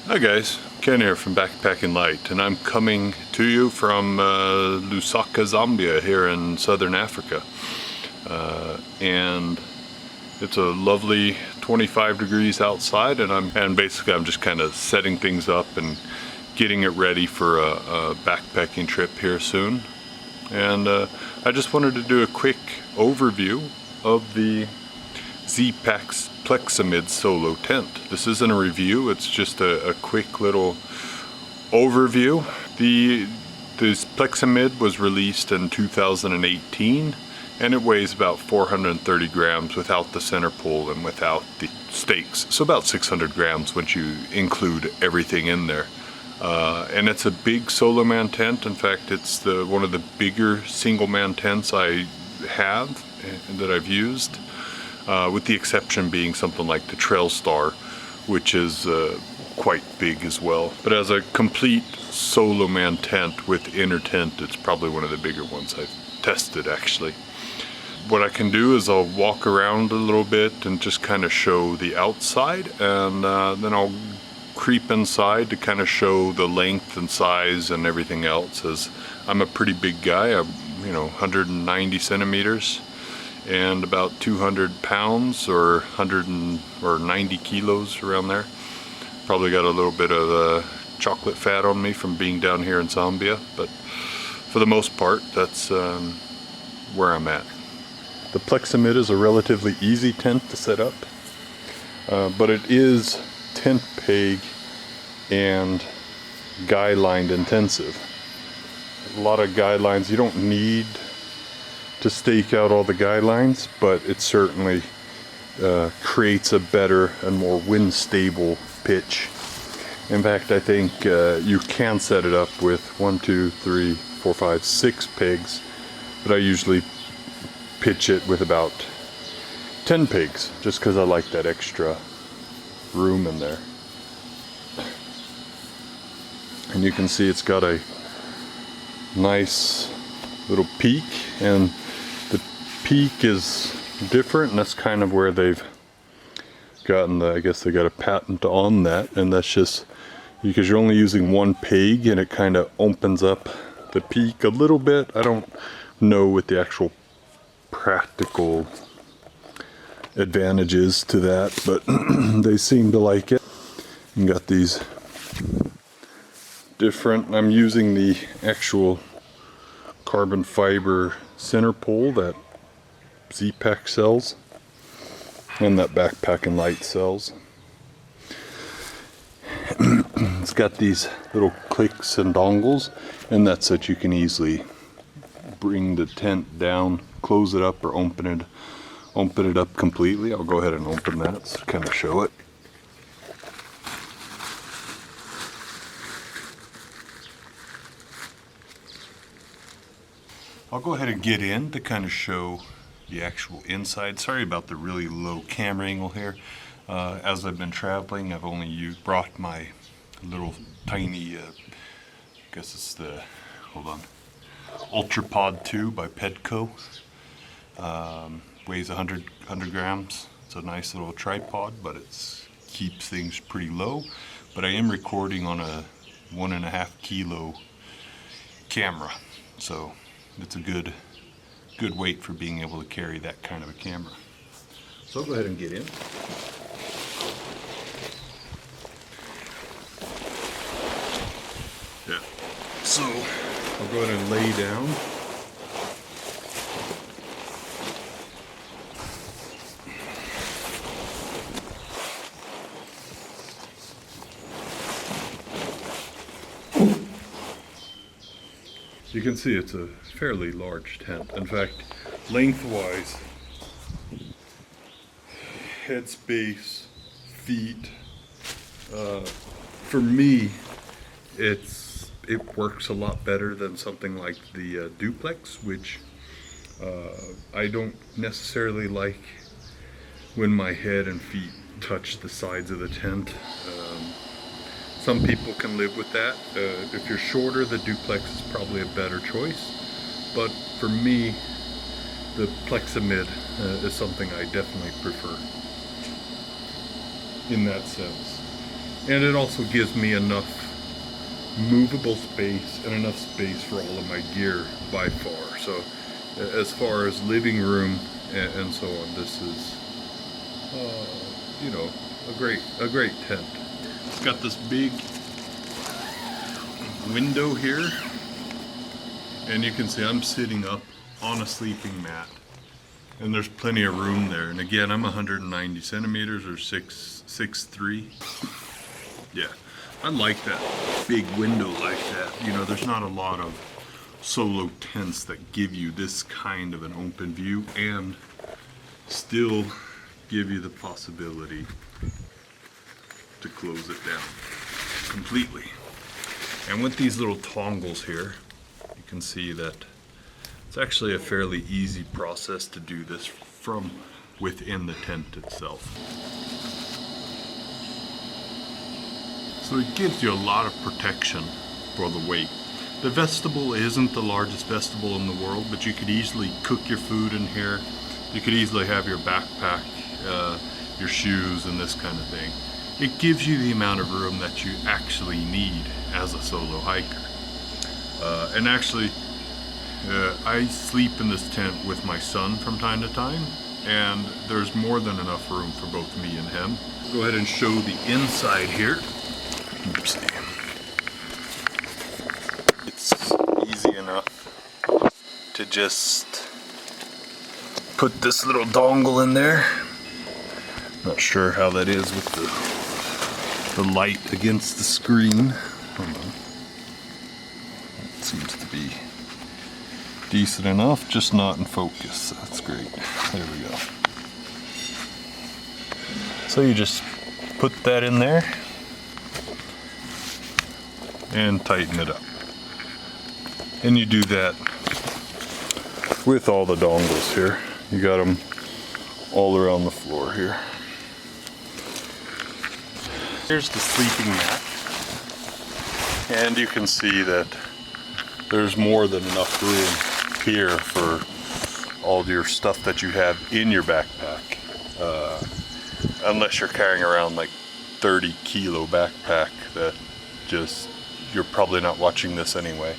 Hi guys, Ken here from Backpacking Light, and I'm coming to you from Lusaka, Zambia, here in southern Africa. And it's a lovely 25 degrees outside, and basically I'm just kind of setting things up and getting it ready for a backpacking trip here soon. And I just wanted to do a quick overview of the Zpacks Plexamid solo tent. This isn't a review, it's just a quick little overview. This Plexamid was released in 2018 and it weighs about 430 grams without the center pull and without the stakes. So about 600 grams once you include everything in there. And it's a big solo man tent. In fact, it's one of the bigger single man tents I have and that I've used. With the exception being something like the Trail Star, which is quite big as well. But as a complete solo man tent with inner tent, it's probably one of the bigger ones I've tested actually. What I can do is I'll walk around a little bit and just kind of show the outside, and then I'll creep inside to kind of show the length and size and everything else, as I'm a pretty big guy. I'm 190 centimeters and about 200 pounds or 90 kilos around there. Probably got a little bit of chocolate fat on me from being down here in Zambia, but for the most part that's where I'm at. The Plexamid is a relatively easy tent to set up, but it is tent peg and guy lined intensive. A lot of guy lines. You don't need to stake out all the guy lines, but it certainly creates a better and more wind stable pitch. In fact, I think you can set it up with 6 pegs, but I usually pitch it with about 10 pegs just because I like that extra room in there. And you can see it's got a nice little peak, and the peak is different, and that's kind of where they've gotten I guess they got a patent on that, and that's just because you're only using one peg and it kind of opens up the peak a little bit. I don't know what the actual practical advantages to that, but they seem to like it. You got these different, I'm using the actual carbon fiber center pole that Zpacks sells and that Backpacking Light sells. It's got these little clicks and dongles, and that's that you can easily bring the tent down, close it up, or open it up completely. I'll go ahead and open that to kind of show it. I'll go ahead and get in to kind of show the actual inside. Sorry about the really low camera angle here. As I've been traveling, I've only brought my little tiny, I guess it's the, hold on, Ultrapod 2 by Pedco. Weighs 100 grams. It's a nice little tripod, but it keeps things pretty low. But I am recording on a 1.5 kilo camera, so it's a good weight for being able to carry that kind of a camera. So I'll go ahead and get in. Yeah. So I'll go ahead and lay down. You can see it's a fairly large tent. In fact, lengthwise, headspace, feet, for me, it works a lot better than something like the duplex, which I don't necessarily like when my head and feet touch the sides of the tent. Some people can live with that. If you're shorter, the duplex is probably a better choice. But for me, the Plexamid is something I definitely prefer in that sense. And it also gives me enough movable space and enough space for all of my gear by far. So as far as living room and so on, this is you know, a great tent. It's got this big window here, and you can see I'm sitting up on a sleeping mat, and there's plenty of room there. And again, I'm 190 centimeters or 6'3". Yeah, I like that big window like that. You know, there's not a lot of solo tents that give you this kind of an open view and still give you the possibility to close it down completely. And with these little tongles here, you can see that it's actually a fairly easy process to do this from within the tent itself. So it gives you a lot of protection for the weight. The vestibule isn't the largest vestibule in the world, but you could easily cook your food in here. You could easily have your backpack, your shoes, and this kind of thing. It gives you the amount of room that you actually need as a solo hiker. And actually, I sleep in this tent with my son from time to time, and there's more than enough room for both me and him. Go ahead and show the inside here. Oopsie. It's easy enough to just put this little dongle in there. Not sure how that is with the light against the screen. Hold on. It seems to be decent enough, just not in focus. That's great. There we go. So you just put that in there and tighten it up. And you do that with all the dongles here. You got them all around the floor here. Here's the sleeping mat, and you can see that there's more than enough room here for all your stuff that you have in your backpack, unless you're carrying around like 30 kilo backpack that just, you're probably not watching this anyway.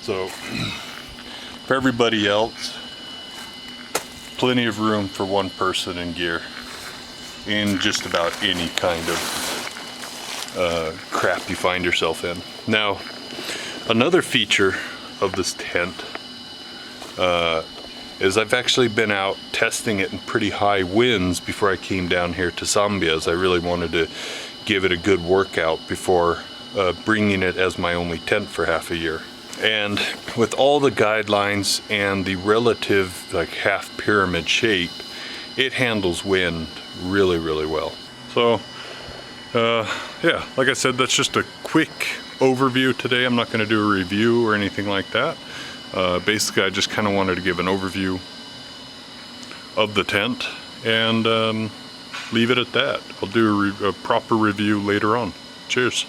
So for everybody else, plenty of room for one person in gear in just about any kind of crap you find yourself in. Now, another feature of this tent is I've actually been out testing it in pretty high winds before I came down here to Zambia, as I really wanted to give it a good workout before bringing it as my only tent for half a year. And with all the guidelines and the relative like half pyramid shape, it handles wind really, really well. So yeah, like I said, that's just a quick overview today. I'm not going to do a review or anything like that. Basically, I just kind of wanted to give an overview of the tent and leave it at that. I'll do a proper review later on. Cheers.